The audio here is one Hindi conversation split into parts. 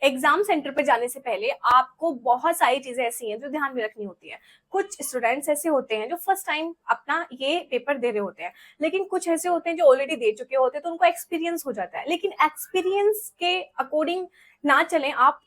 एग्जाम सेंटर पे जाने से पहले आपको बहुत सारी चीजें ऐसी हैं जो ध्यान में रखनी होती है। कुछ स्टूडेंट्स ऐसे होते हैं जो फर्स्ट टाइम अपना ये पेपर दे रहे होते हैं, लेकिन कुछ ऐसे होते हैं जो ऑलरेडी दे चुके होते हैं तो उनको एक्सपीरियंस हो जाता है। लेकिन एक्सपीरियंस के अकॉर्डिंग ना चलें आप,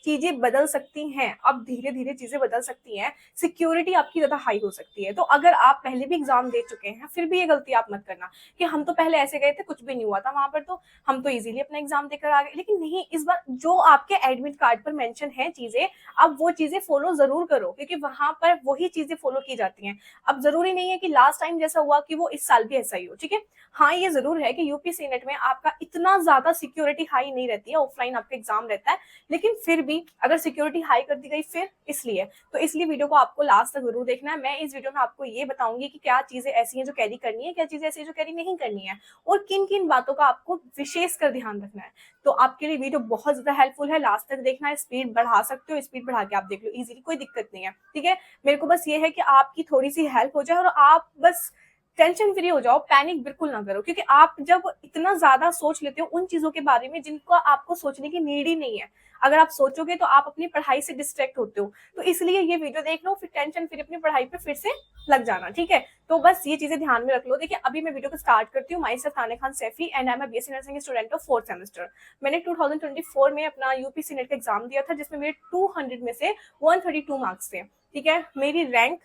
चीजें बदल सकती हैं। अब धीरे धीरे चीजें बदल सकती हैं, सिक्योरिटी आपकी ज्यादा हाई हो सकती है। तो अगर आप पहले भी एग्जाम दे चुके हैं फिर भी ये गलती आप मत करना कि हम तो पहले ऐसे गए थे, कुछ भी नहीं हुआ था वहां पर, तो हम तो इजीली अपना एग्जाम देकर आ गए। लेकिन नहीं, इस बार जो आपके एडमिट कार्ड पर मेंशन है चीजें, अब वो चीजें फॉलो जरूर करो, क्योंकि वहां पर वही चीजें फॉलो की जाती हैं। अब जरूरी नहीं है कि लास्ट टाइम जैसा हुआ कि वो इस साल भी ऐसा ही हो, ठीक है। हाँ, ये जरूर है कि यूपीएससी नेट में आपका इतना ज्यादा सिक्योरिटी हाई नहीं रहती है, ऑफलाइन आपका एग्जाम रहता है, लेकिन फिर भी अगर सिक्योरिटी हाई कर दी गई फिर इसलिए वीडियो को आपको लास्ट तक जरूर देखना है। मैं इस वीडियो में आपको ये बताऊंगी कि क्या चीजें ऐसी हैं जो कैरी करनी है, क्या चीजें ऐसी हैं जो कैरी नहीं करनी है, और किन किन बातों का आपको विशेष कर ध्यान रखना है। तो आपके लिए वीडियो बहुत ज्यादा हेल्पफुल है, लास्ट तक देखना है। स्पीड बढ़ा सकते हो, स्पीड बढ़ा के आप देख लो इजीली, कोई दिक्कत नहीं है, ठीक है। मेरे को बस ये है कि आपकी थोड़ी सी हेल्प हो जाए और आप बस टेंशन फ्री हो जाओ, पैनिक बिल्कुल ना करो, क्योंकि आप जब इतना ज्यादा सोच लेते हो उन चीजों के बारे में जिनको आपको सोचने की नीड ही नहीं है, अगर आप सोचोगे तो आप अपनी पढ़ाई से डिस्ट्रैक्ट होते हो। तो इसलिए ये वीडियो देख लो, फिर टेंशन फिर अपनी पढ़ाई पे फिर से लग जाना, ठीक है। तो बस ये चीजें ध्यान में रख लो। देखिए, अभी मैं वीडियो को स्टार्ट करती हूँ। Myself Tania Khan Saifi and I am BSc nursing student of 4th semester. मैंने 2024 में अपना यूपीएससी नेट का एग्जाम दिया था, जिसमें मेरे 200 में से 132 मार्क्स थे, ठीक है। मेरी रैंक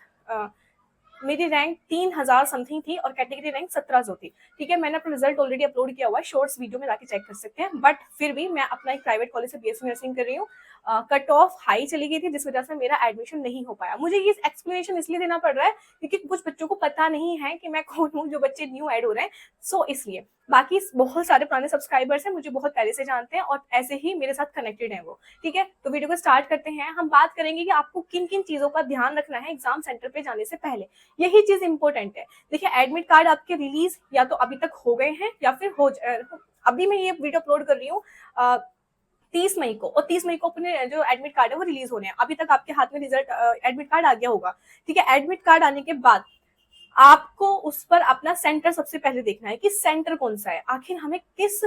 3000 समथिंग थी और कैटेगरी रैंक 1700 थी, ठीक है। मैंने अपना रिजल्ट ऑलरेडी अपलोड किया हुआ है, शॉर्ट्स वीडियो में जाके चेक कर सकते हैं। बट फिर भी मैं अपना एक प्राइवेट कॉलेज से बीएससी नर्सिंग कर रही हूँ। कट ऑफ हाई चली गई थी, जिस वजह से मेरा एडमिशन नहीं हो पाया। मुझे ये एक्सप्लेनेशन इसलिए देना पड़ रहा है क्योंकि कुछ बच्चों को पता नहीं है कि मैं कौन हूँ, जो बच्चे न्यू ऐड हो रहे हैं, सो इसलिए। बाकी बहुत सारे पुराने सब्सक्राइबर्स हैं, मुझे बहुत पहले से जानते हैं और ऐसे ही मेरे साथ कनेक्टेड है वो, ठीक है। तो वीडियो को स्टार्ट करते हैं। हम बात करेंगे कि आपको किन किन चीजों का ध्यान रखना है एग्जाम सेंटर पे जाने से पहले, यही चीज इंपॉर्टेंट है। देखिए, एडमिट कार्ड आपके रिलीज या तो अभी तक हो गए हैं या फिर अभी मैं ये वीडियो अपलोड कर रही हूँ 30 मई को, और 30 मई को अपने जो एडमिट कार्ड है वो रिलीज होने हैं। अभी तक आपके हाथ में रिजल्ट एडमिट कार्ड आ गया होगा, ठीक है। एडमिट कार्ड आने के बाद आपको उस पर अपना सेंटर सबसे पहले देखना है कि सेंटर कौन सा है, आखिर हमें किस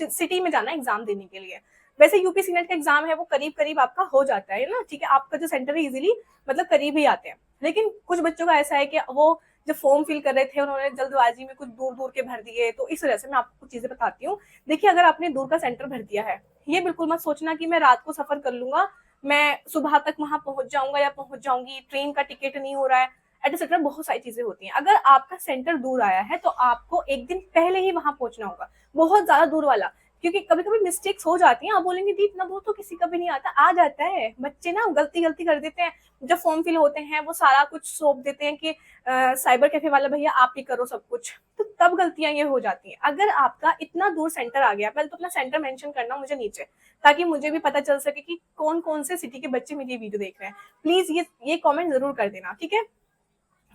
सिटी में जाना है एग्जाम देने के लिए। वैसे यूपीएससी नेट का एग्जाम है वो करीब करीब आपका हो जाता है ना, ठीक है। आपका जो सेंटर है इजीली मतलब करीब ही आते हैं। लेकिन कुछ बच्चों का ऐसा है कि वो जब फॉर्म फिल कर रहे थे उन्होंने जल्दबाजी में कुछ दूर दूर के भर दिए, तो इस वजह से मैं आपको कुछ चीजें बताती हूँ। देखिए, अगर आपने दूर का सेंटर भर दिया है, ये बिल्कुल मत सोचना कि मैं रात को सफर कर लूंगा, मैं सुबह तक वहां पहुंच जाऊंगा या पहुंच जाऊंगी, ट्रेन का टिकट नहीं हो रहा है, एटसेट्रा। बहुत सारी चीजें होती हैं। अगर आपका सेंटर दूर आया है तो आपको एक दिन पहले ही वहां पहुंचना होगा, बहुत ज्यादा दूर वाला, क्योंकि कभी कभी मिस्टेक्स हो जाती हैं। आप बोलेंगे दी इतना दूर तो किसी का भी नहीं आता, आ जाता है। बच्चे ना गलती कर देते हैं, जब फॉर्म फिल होते हैं वो सारा कुछ सौंप देते हैं कि साइबर कैफे वाला भैया आप ही करो सब कुछ, तो तब गलतियां ये हो जाती हैं। अगर आपका इतना दूर सेंटर आ गया, पहले तो अपना सेंटर मेंशन करना मुझे नीचे, ताकि मुझे भी पता चल सके कि कौन कौन से सिटी के बच्चे मेरी वीडियो देख रहे हैं। प्लीज ये कॉमेंट जरूर कर देना, ठीक है।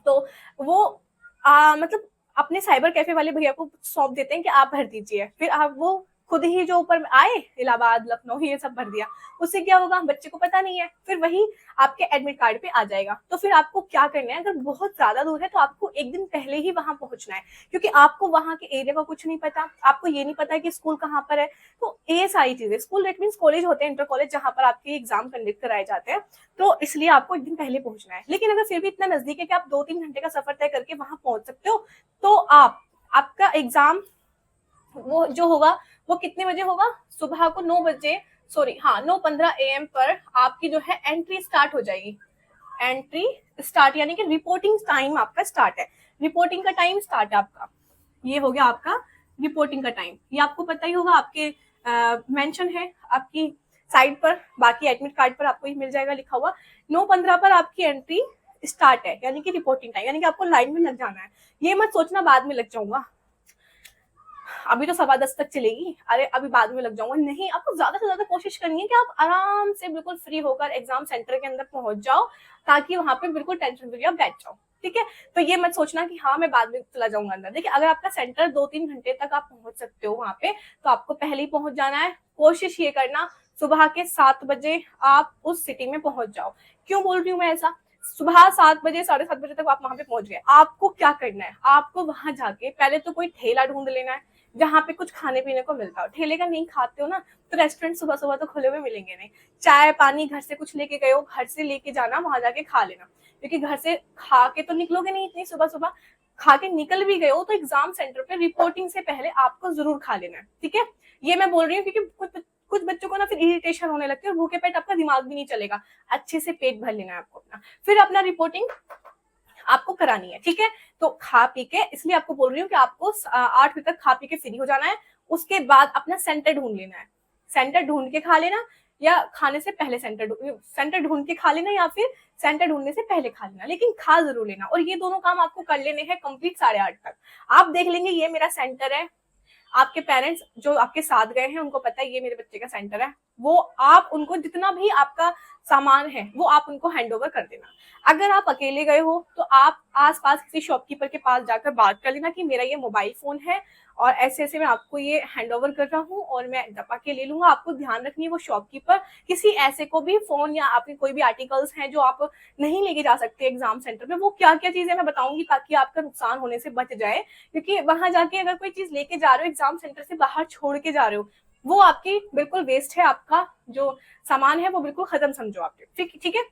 तो वो मतलब अपने साइबर कैफे वाले भैया को सौंप देते हैं कि आप भर दीजिए, फिर आप वो खुद ही जो ऊपर आए इलाहाबाद लखनऊ ये सब भर दिया। उससे क्या होगा, बच्चे को पता नहीं है, फिर वही आपके एडमिट कार्ड पे आ जाएगा। तो फिर आपको क्या करना है, अगर बहुत ज्यादा दूर है तो आपको एक दिन पहले ही वहां पहुंचना है, क्योंकि आपको वहां के एरिया का कुछ नहीं पता, आपको ये नहीं पता कि स्कूल कहाँ पर है। तो ये सारी चीजें, स्कूल डेट मीन कॉलेज होते हैं, इंटर कॉलेज, जहां पर आपके एग्जाम कंडक्ट कराए जाते हैं, तो इसलिए आपको एक दिन पहले पहुंचना है। लेकिन अगर फिर भी इतना नजदीक है कि आप 2-3 घंटे का सफर तय करके वहां पहुंच सकते हो, तो आपका एग्जाम वो जो होगा वो कितने बजे होगा, सुबह को 9 बजे, सॉरी हाँ 9:15 AM पर आपकी जो है एंट्री स्टार्ट हो जाएगी। एंट्री स्टार्ट यानी कि रिपोर्टिंग टाइम आपका स्टार्ट है, रिपोर्टिंग का टाइम स्टार्ट है आपका। ये हो गया आपका रिपोर्टिंग का टाइम। ये आपको पता ही होगा, आपके मेंशन है आपकी साइड पर, बाकी एडमिट कार्ड पर आपको ही मिल जाएगा लिखा हुआ। 9:15 पर आपकी एंट्री स्टार्ट है, यानी कि रिपोर्टिंग टाइम, यानी कि आपको लाइन में लग जाना है। ये मत सोचना बाद में लग जाऊंगा, अभी तो 10:15 तक चलेगी, अरे अभी बाद में लग जाऊंगा, नहीं। आपको ज्यादा से ज्यादा कोशिश करनी है कि आप आराम से बिल्कुल फ्री होकर एग्जाम सेंटर के अंदर पहुंच जाओ, ताकि वहां पे बिल्कुल टेंशन फ्री आप बैठ जाओ, ठीक है। तो ये मत सोचना कि हाँ मैं बाद में चला जाऊंगा अंदर। देखिए, अगर आपका सेंटर 2-3 घंटे तक आप पहुंच सकते हो वहां पे, तो आपको पहले ही पहुंच जाना है। कोशिश ये करना सुबह के 7 बजे आप उस सिटी में पहुंच जाओ। क्यों बोल रही हूँ मैं ऐसा, सुबह 7 बजे 7:30 बजे तक आप वहां पे पहुंच गए, आपको क्या करना है, आपको वहां जाके पहले तो कोई ठेला ढूंढ लेना है, जहाँ पे कुछ खाने पीने को मिलता हो। ठेले का नहीं खाते हो ना, तो रेस्टोरेंट सुबह सुबह तो खुले हुए मिलेंगे नहीं। चाय पानी घर से कुछ लेके गए हो, घर से लेके जाना, वहां जाके खा लेना, क्योंकि घर से खा के तो निकलोगे नहीं इतनी सुबह सुबह। खा के निकल भी गए हो तो एग्जाम सेंटर पे रिपोर्टिंग से पहले आपको जरूर खा लेना है, ठीक है। ये मैं बोल रही हूँ क्योंकि कुछ बच्चों को ना फिर इरिटेशन होने लगती है, और भूखे पेट आपका दिमाग भी नहीं चलेगा। अच्छे से पेट भर लेना है आपको अपना, फिर अपना रिपोर्टिंग आपको करानी है, ठीक है। तो खा पी के, इसलिए आपको बोल रही हूँ कि आपको 8 बजे तक खा पी के फ्री हो जाना है। उसके बाद अपना सेंटर ढूंढ लेना है, सेंटर ढूंढ के खा लेना, या खाने से पहले सेंटर ढूंढ के खा लेना, या फिर सेंटर ढूंढने से पहले खा लेना, लेकिन खा जरूर लेना। और ये दोनों काम आपको कर लेने हैं कंप्लीट 8:30 तक। आप देख लेंगे ये मेरा सेंटर है, आपके पेरेंट्स जो आपके साथ गए हैं उनको पता है ये मेरे बच्चे का सेंटर है, वो आप उनको जितना भी आपका सामान है वो आप उनको हैंड ओवर कर देना। अगर आप अकेले गए हो तो आप आसपास किसी शॉपकीपर के पास जाकर बात कर लेना कि मेरा ये मोबाइल फोन है और ऐसे ऐसे मैं आपको ये हैंड ओवर कर रहा हूँ और मैं दबा के ले लूंगा। आपको ध्यान रखनी है वो शॉपकीपर किसी ऐसे को भी फोन या आपके कोई भी आर्टिकल्स हैं जो आप नहीं लेके जा सकते एग्जाम सेंटर पे, वो क्या क्या चीजें मैं बताऊंगी ताकि आपका नुकसान होने से बच जाए। क्योंकि वहां जाके अगर कोई चीज लेके जा रहे हो एग्जाम सेंटर से बाहर छोड़ के जा रहे हो, वो आपकी बिल्कुल वेस्ट है, आपका जो सामान है वो बिल्कुल खत्म समझो आपके, ठीक है।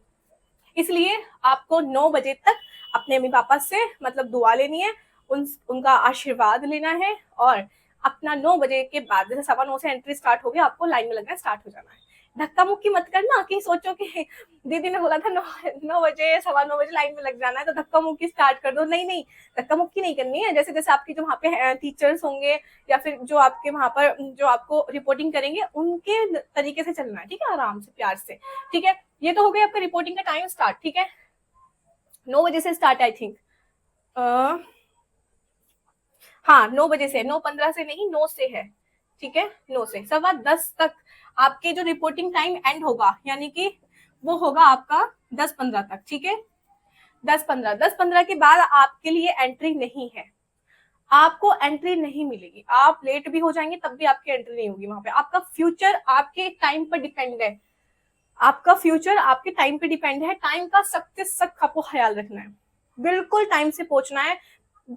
इसलिए आपको 9 बजे तक अपने मम्मी पापा से मतलब दुआ लेनी है, उनका आशीर्वाद लेना है, और अपना 9 बजे के बाद, जैसे 9:15 से एंट्री स्टार्ट हो गया, आपको लाइन में लगना स्टार्ट हो जाना है। धक्का मुक्की मत करना कि सोचो कि दीदी ने बोला था 9 बजे 9:15 लाइन में लग जाना है तो धक्का मुक्की स्टार्ट कर दो। नहीं नहीं, धक्का मुक्की नहीं करनी है। जैसे जैसे आपके जो वहाँ पे टीचर्स होंगे या फिर जो आपके वहाँ पर जो आपको रिपोर्टिंग करेंगे उनके तरीके से चलना है, ठीक है, आराम से प्यार से, ठीक है। ये तो हो गया आपका रिपोर्टिंग का टाइम स्टार्ट, ठीक है। 9 बजे से स्टार्ट आई थिंक, हाँ 9 बजे से, 9:15 से नहीं 9 से है, ठीक है। 9 से 10:15 तक आपके जो रिपोर्टिंग टाइम एंड होगा, यानी कि वो होगा आपका 10:15 तक, ठीक है। 10:15 के बाद आपके लिए एंट्री नहीं है, आपको एंट्री नहीं मिलेगी। आप लेट भी हो जाएंगे तब भी आपकी एंट्री नहीं होगी वहां पे। आपका फ्यूचर आपके टाइम पर डिपेंड है, आपका फ्यूचर आपके टाइम पे डिपेंड है। टाइम का सख्त से सख्त आपको ख्याल रखना है, बिल्कुल टाइम से पहुंचना है।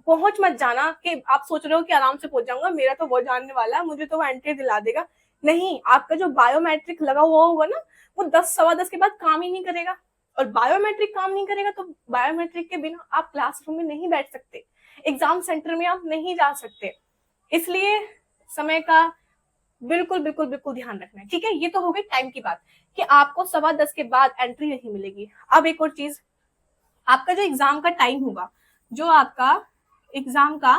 पहुंच मत जाना कि आप सोच रहे हो कि आराम से पहुंच जाऊंगा, मेरा तो वो जानने वाला है, मुझे तो वो एंट्री दिला देगा। नहीं, आपका जो बायोमेट्रिक लगा हुआ होगा ना, वो 10 सवा 10 के बाद काम ही नहीं करेगा। और बायोमेट्रिक काम नहीं करेगा तो बायोमेट्रिक के बिना आप क्लासरूम में नहीं बैठ सकते, एग्जाम सेंटर में आप नहीं जा सकते। इसलिए समय का बिल्कुल बिल्कुल बिल्कुल ध्यान रखना है, ठीक है। ये तो हो गई टाइम की बात कि आपको 10:15 के बाद एंट्री नहीं मिलेगी। अब एक और चीज, आपका जो एग्जाम का टाइम होगा, जो आपका एग्जाम का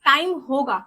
टाइम होगा,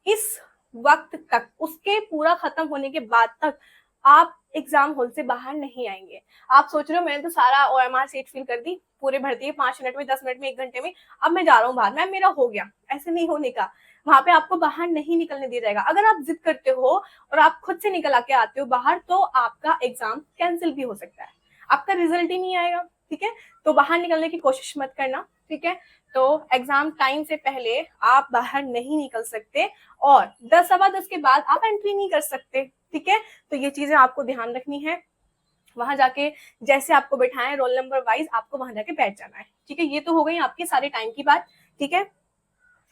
इस वक्त तक, उसके पूरा खत्म होने के बाद तक आप एग्जाम हॉल से बाहर नहीं आएंगे। आप सोच रहे हो मैंने तो सारा OMR सीट फिल कर दी, पूरे भर दिए 5 मिनट में, 10 मिनट में, 1 घंटे में, अब मैं जा रहा हूँ बाहर, मैम मेरा हो गया। ऐसे नहीं होने का, वहां पे आपको बाहर नहीं निकलने दिया जाएगा। अगर आप जिद करते हो और आप खुद से निकल आके आते हो बाहर, तो आपका एग्जाम कैंसिल भी हो सकता है, आपका रिजल्ट ही नहीं आएगा, ठीक है। तो बाहर निकलने की कोशिश मत करना, ठीक है। तो एग्जाम टाइम से पहले आप बाहर नहीं निकल सकते, और 10 सवा 10 के बाद आप एंट्री नहीं कर सकते, ठीक है। तो ये चीजें आपको ध्यान रखनी है। वहां जाके जैसे आपको बैठाएं रोल नंबर वाइज, आपको वहां जाके बैठ जाना है, ठीक है। ये तो हो गई आपकी सारे टाइम की बात, ठीक है।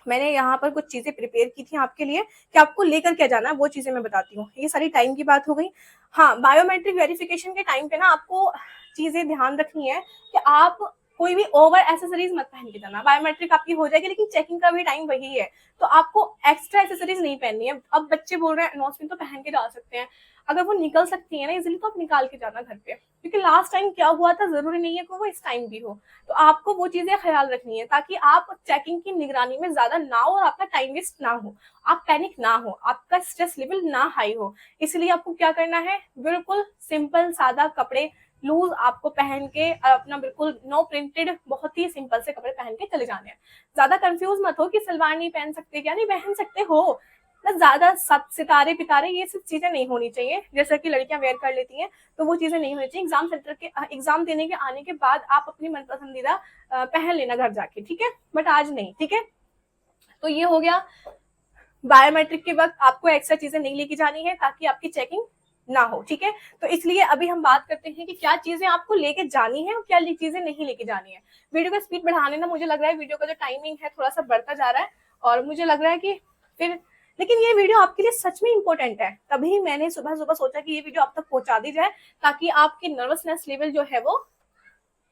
मैंने यहाँ पर कुछ चीजें प्रिपेयर की थी आपके लिए कि आपको लेकर क्या जाना है, वो चीजें मैं बताती हूँ। ये सारी टाइम की बात हो गई। हाँ, बायोमेट्रिक वेरिफिकेशन के टाइम पे ना आपको चीजें ध्यान रखनी है कि आप कोई भी ओवर एसेसरीज मत पहन के जाना। बायोमेट्रिक आपकी हो जाएगी लेकिन चेकिंग का भी टाइम वही है, तो आपको एक्स्ट्रा एसेसरीज नहीं पहननी है। अब बच्चे बोल रहे हैं अनाउंसमेंट तो पहन के जा सकते हैं, अगर वो निकल सकती है ना इजिली तो आप निकाल के जाना घर पे, क्योंकि लास्ट टाइम क्या हुआ था जरूरी नहीं है कि वो इस टाइम भी हो। तो आपको वो चीजें ख्याल रखनी है ताकि आप चेकिंग की निगरानी में ज्यादा ना हो और आपका टाइम वेस्ट ना हो, आप पैनिक ना हो, आपका स्ट्रेस लेवल ना हाई हो। इसलिए आपको क्या करना है, बिल्कुल सिंपल सादा कपड़े लूज आपको पहन के अपना बिल्कुल नो प्रिंटेड बहुत ही सिंपल से कपड़े पहन के चले जाने हैं। ज्यादा कंफ्यूज मत हो कि सलवार नहीं पहन सकते, क्या नहीं पहन सकते हो, ज्यादा सितारे पितारे ये सब चीजें नहीं होनी चाहिए जैसा कि लड़कियां वेयर कर लेती हैं, तो वो चीजें नहीं होनी चाहिए। एग्जाम सेंटर के एग्जाम देने के आने के बाद आप अपनी मन पसंदीदा पहन लेना घर जाके, ठीक है, बट आज नहीं, ठीक है। तो ये हो गया, बायोमेट्रिक के वक्त आपको एक्स्ट्रा चीजें नहीं लेके जानी है ताकि आपकी चेकिंग ना हो, ठीक है। तो इसलिए अभी हम बात करते हैं कि क्या चीजें आपको लेके जानी है और क्या चीजें नहीं लेके जानी है। वीडियो का स्पीड बढ़ाने ना, मुझे लग रहा है वीडियो का जो टाइमिंग है थोड़ा सा बढ़ता जा रहा है, और मुझे लग रहा है कि फिर, लेकिन ये वीडियो आपके लिए सच में इंपॉर्टेंट है, तभी मैंने सुबह सुबह सोचा कि ये वीडियो आप तक पहुंचा दी जाए, ताकि आपकी नर्वसनेस लेवल जो है वो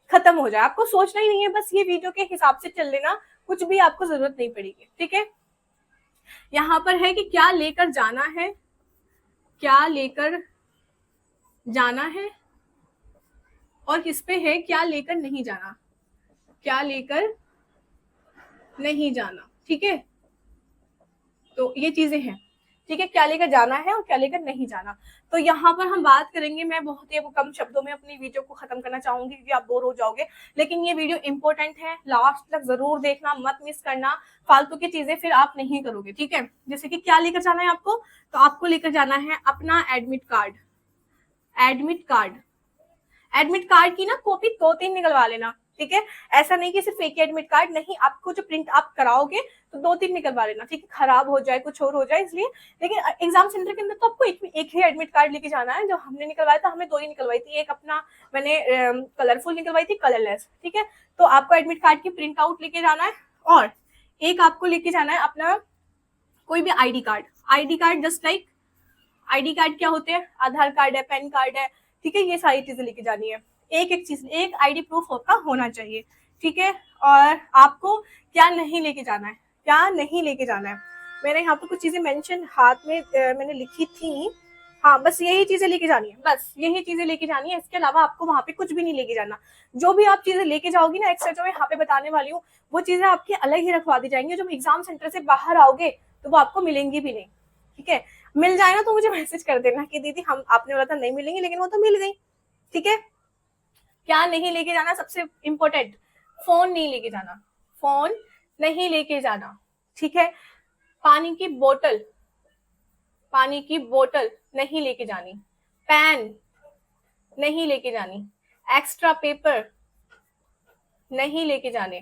खत्म हो जाए। आपको सोचना ही नहीं है, बस ये वीडियो के हिसाब से चल लेना, कुछ भी आपको जरूरत नहीं पड़ेगी, ठीक है। यहाँ पर है कि क्या लेकर जाना है, क्या लेकर जाना है, और किस पे है क्या लेकर नहीं जाना, क्या लेकर नहीं जाना, ठीक है। तो ये चीजें हैं, ठीक है, क्या लेकर जाना है और क्या लेकर नहीं जाना। तो यहाँ पर हम बात करेंगे, मैं बहुत ही कम शब्दों में अपनी वीडियो को खत्म करना चाहूंगी क्योंकि आप बोर हो जाओगे, लेकिन ये वीडियो इंपॉर्टेंट है, लास्ट तक जरूर देखना, मत मिस करना, फालतू की चीजें फिर आप नहीं करोगे, ठीक है। जैसे कि क्या लेकर जाना है आपको, तो आपको लेकर जाना है अपना admit card, admit card, admit card की ना कॉपी 2-3 निकलवा लेना, ठीक है। ऐसा नहीं कि सिर्फ एक ही एडमिट कार्ड, नहीं, आपको जो प्रिंट आप कराओगे तो 2-3 निकलवा लेना, ठीक है, खराब हो जाए कुछ और हो जाए इसलिए। लेकिन एग्जाम सेंटर के अंदर तो आपको एक ही एडमिट कार्ड लेके जाना है। जो हमने निकलवाया था, हमने 2 ही निकलवाई थी, एक अपना मैंने कलरफुल निकलवाई थी, कलरलेस, ठीक है। तो आपको एडमिट कार्ड की प्रिंट आउट लेके जाना है, और एक आपको लेके जाना है अपना कोई भी ID card, ID card just like ID card क्या होते हैं, आधार कार्ड है, पैन कार्ड है, ठीक है, ये सारी चीजें लेके जानी है। एक एक चीज, एक आईडी प्रूफ आपका होना चाहिए, ठीक है। और आपको क्या नहीं लेके जाना है, क्या नहीं लेके जाना है, मैंने यहाँ पे कुछ चीजें मेंशन हाथ में मैंने लिखी थी, हाँ, बस यही चीजें लेके जानी है, बस यही चीजें लेके जानी है, इसके अलावा आपको वहां पे कुछ भी नहीं लेके जाना। जो भी आप चीजें लेके जाओगी ना एक्स्ट्रा, जो मैं यहाँ पे बताने वाली हूँ, वो चीजें आपकी अलग ही रखवा दी जाएंगी, जब एग्जाम सेंटर से बाहर आओगे तो वो आपको मिलेंगी भी नहीं, ठीक है। मिल जाए ना तो मुझे मैसेज कर देना कि दीदी हम, आपने बोला था नहीं मिलेंगी, लेकिन वो तो मिल गई, ठीक है। क्या नहीं लेके जाना, सबसे इंपॉर्टेंट, फोन नहीं लेके जाना, फोन नहीं लेके जाना, ठीक है। पानी की बोतल, पानी की बोतल नहीं लेके जानी, पेन नहीं लेके जानी, एक्स्ट्रा पेपर नहीं लेके जाने,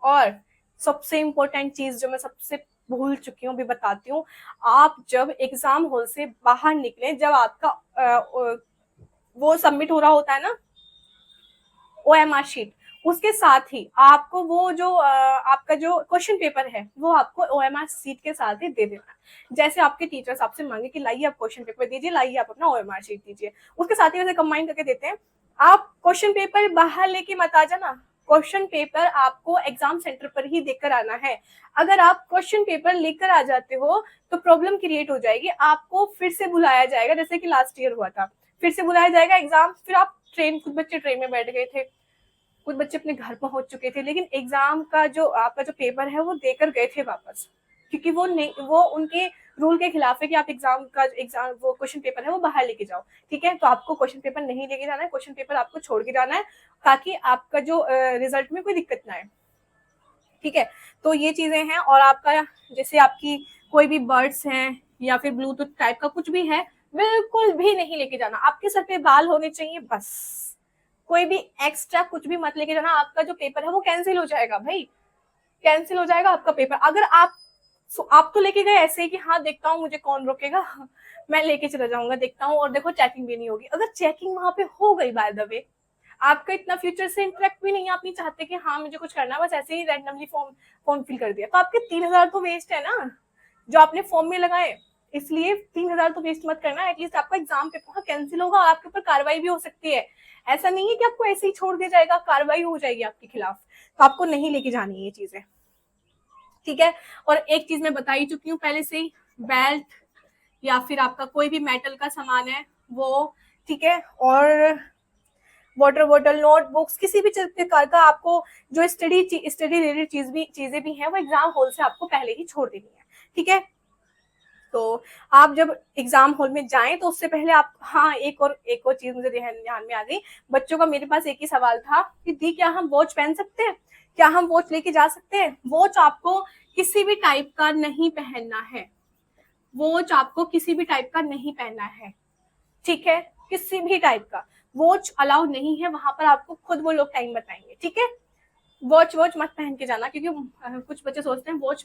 और सबसे इंपॉर्टेंट चीज जो मैं सबसे भूल चुकी हूँ, अभी बताती हूँ। आप जब एग्जाम हॉल से बाहर निकले, जब आपका वो सबमिट हो रहा होता है ना OMR शीट, उसके साथ ही आपको वो जो आपका जो क्वेश्चन पेपर है वो आपको OMR शीट के साथ ही दे देना है। जैसे आपके टीचर्स आपसे मांगे कि लाइए आप क्वेश्चन पेपर दीजिए, लाइए आप अपना OMR शीट दीजिए, उसके साथ ही वैसे कंबाइन करके देते हैं। आप क्वेश्चन पेपर बाहर लेके मत आ जाना, क्वेश्चन पेपर आपको एग्जाम सेंटर पर ही देकर आना है। अगर आप क्वेश्चन पेपर लेकर आ जाते हो तो प्रॉब्लम क्रिएट हो जाएगी, आपको फिर से बुलाया जाएगा, जैसे कि लास्ट ईयर हुआ था, फिर से बुलाया जाएगा एग्जाम, फिर आप ट्रेन, कुछ बच्चे ट्रेन में बैठ गए थे, कुछ बच्चे अपने घर पहुंच चुके थे, लेकिन एग्जाम का जो आपका जो पेपर है वो देकर गए थे वापस, क्योंकि वो नहीं, वो उनके रूल के खिलाफ है कि आप एग्जाम वो क्वेश्चन पेपर है वो बाहर लेके जाओ, ठीक है। तो आपको क्वेश्चन पेपर नहीं लेके जाना है, क्वेश्चन पेपर आपको छोड़ के जाना है, ताकि आपका जो रिजल्ट में कोई दिक्कत ना आए, ठीक है। तो ये चीजें हैं, और आपका जैसे आपकी कोई भी बर्ड्स हैं या फिर ब्लूटूथ टाइप का कुछ भी है, बिल्कुल भी नहीं लेके जाना। आपके सर पे बाल होने चाहिए बस, कोई भी एक्स्ट्रा कुछ भी मत लेके जाना। आपका जो पेपर है वो कैंसिल हो जाएगा भाई, कैंसिल हो जाएगा आपका पेपर। अगर आप तो लेके गए ऐसे ही कि हाँ देखता हूँ मुझे कौन रोकेगा, मैं लेके चला जाऊंगा, देखता हूँ, और देखो चेकिंग भी नहीं होगी। अगर चेकिंग वहां पे हो गई, बाय द वे, आपका इतना फ्यूचर से इंटरेक्ट भी नहीं, आप नहीं चाहते कि हाँ मुझे कुछ करना है, बस ऐसे ही रैंडमली फॉर्म फिल कर दिया, तो आपके 3,000 तो वेस्ट है ना, जो आपने फॉर्म में लगाए। इसलिए 3,000 तो वेस्ट मत करना, एटलीस्ट आपका एग्जाम पेपर कैंसिल होगा और आपके ऊपर कार्रवाई भी हो सकती है। ऐसा नहीं है कि आपको ऐसे ही छोड़ दिया जाएगा, कार्रवाई हो जाएगी आपके खिलाफ, तो आपको नहीं लेके जानी है ये चीजें, ठीक है। और एक चीज मैं बता ही चुकी हूँ पहले से ही, बेल्ट या फिर आपका कोई भी मेटल का सामान है वो, ठीक है। और वाटर बॉटल, नोटबुक्स, किसी भी प्रकार का आपको जो स्टडी रिलेटेड चीजें भी हैं वो एग्जाम हॉल से आपको पहले ही छोड़ देनी है, ठीक है। तो आप जब एग्जाम हॉल में जाएं तो उससे पहले आप, हाँ, एक और चीज मुझे ध्यान में आ गई, बच्चों का मेरे पास एक ही सवाल था कि दी क्या हम वॉच पहन सकते हैं, क्या हम वॉच लेके जा सकते हैं। वॉच आपको किसी भी टाइप का नहीं पहनना है, वॉच आपको किसी भी टाइप का नहीं पहनना है, ठीक है, किसी भी टाइप का वॉच अलाउ नहीं है वहां पर, आपको खुद वो लोग टाइम बताएंगे, ठीक है। वॉच मत पहन के जाना, क्योंकि कुछ बच्चे सोचते हैं वॉच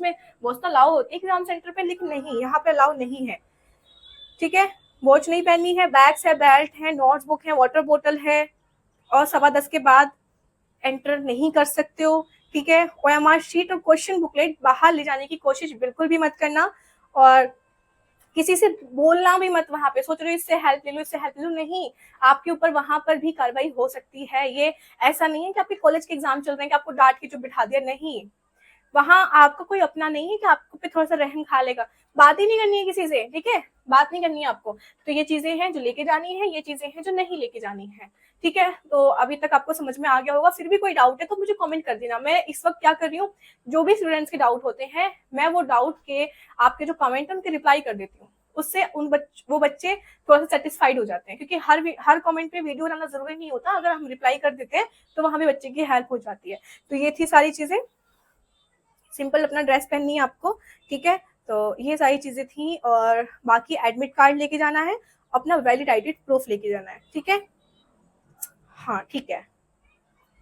तो अलाउ होती है एग्जाम सेंटर पे, लेकिन नहीं, यहाँ पे अलाउ नहीं है, ठीक है। वॉच नहीं पहननी है, बैग्स है, बेल्ट है, नोटबुक है, वाटर बोतल है, और 10:15 के बाद एंटर नहीं कर सकते हो, ठीक है। OMR शीट और क्वेश्चन बुकलेट बाहर ले जाने की कोशिश बिल्कुल भी मत करना, और किसी से बोलना भी मत। वहां पे सोच रहे हो इससे हेल्प ले लो, इससे हेल्प ले लो, नहीं, आपके ऊपर वहां पर भी कार्रवाई हो सकती है। ये ऐसा नहीं है कि आपके कॉलेज के एग्जाम चल रहे हैं कि आपको डांट के चुप बिठा दिया, नहीं, वहां आपका कोई अपना नहीं है कि आपको पे थोड़ा सा रहम खा लेगा। बात ही नहीं करनी है किसी से, ठीक है, बात नहीं करनी है आपको। तो ये चीजें हैं जो लेके जानी है, ये चीजें हैं जो नहीं लेके जानी है, ठीक है। तो अभी तक आपको समझ में आ गया होगा। फिर भी कोई डाउट है तो मुझे कमेंट कर देना। मैं इस वक्त क्या कर रही हूँ, जो भी स्टूडेंट्स के डाउट होते हैं मैं वो डाउट के आपके जो कमेंट है उनके रिप्लाई कर देती हूँ। उससे वो बच्चे थोड़ा सा सेटिस्फाइड हो जाते हैं, क्योंकि हर कमेंट पे वीडियो बनाना जरूरी नहीं होता। अगर हम रिप्लाई कर देते हैं तो वहां भी बच्चे की हेल्प हो जाती है। तो ये थी सारी चीजें। सिंपल अपना ड्रेस पहननी है आपको, ठीक है। तो ये सारी चीजें थी, और बाकी एडमिट कार्ड लेके जाना है, अपना वैलिड आईडी प्रूफ लेके जाना है, ठीक है। हाँ ठीक है।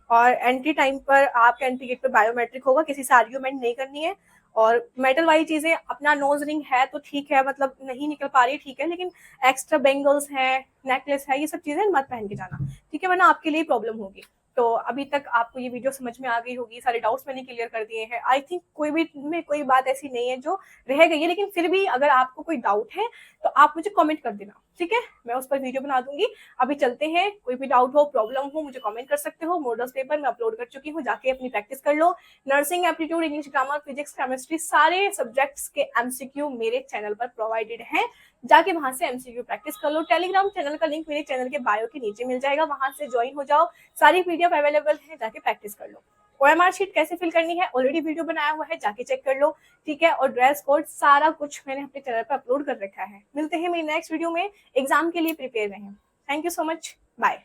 और एंट्री टाइम पर आपके एंट्री गेट पर बायोमेट्रिक होगा, किसी से आर्ग्यूमेंट नहीं करनी है। और मेटल वाली चीजें, अपना नोज रिंग है तो ठीक है, मतलब नहीं निकल पा रही ठीक है, लेकिन एक्स्ट्रा बेंगल्स है, नेकलेस है, ये सब चीजें मत पहन के जाना, ठीक है, वरना आपके लिए प्रॉब्लम होगी। तो अभी तक आपको ये वीडियो समझ में आ गई होगी, सारे डाउट्स मैंने क्लियर कर दिए हैं। आई थिंक कोई भी में कोई बात ऐसी नहीं है जो रह गई है, लेकिन फिर भी अगर आपको कोई डाउट है तो आप मुझे कमेंट कर देना, ठीक है, मैं उस पर वीडियो बना दूंगी। अभी चलते हैं, कोई भी डाउट हो, प्रॉब्लम हो, मुझे कमेंट कर सकते हो। मॉडल्स पेपर मैं अपलोड कर चुकी हूँ, जाके अपनी प्रैक्टिस कर लो। Nursing, aptitude, English grammar, physics, chemistry, सारे सब्जेक्ट्स के एमसीक्यू मेरे चैनल पर प्रोवाइडेड हैं, जाके वहां से एमसीक्यू प्रैक्टिस कर लो। टेलीग्राम चैनल का लिंक मेरे चैनल के बायो के नीचे मिल जाएगा, वहां से ज्वाइन हो जाओ, सारी पीडीएफ अवेलेबल है, जाके प्रैक्टिस कर लो। OMR शीट कैसे फिल करनी है ऑलरेडी वीडियो बनाया हुआ है, जाके चेक कर लो, ठीक है। और ड्रेस कोड सारा कुछ मैंने अपने चैनल पर अपलोड कर रखा है। मिलते हैं मेरी नेक्स्ट वीडियो में, एग्जाम के लिए प्रिपेयर रहें। Thank you so much, bye.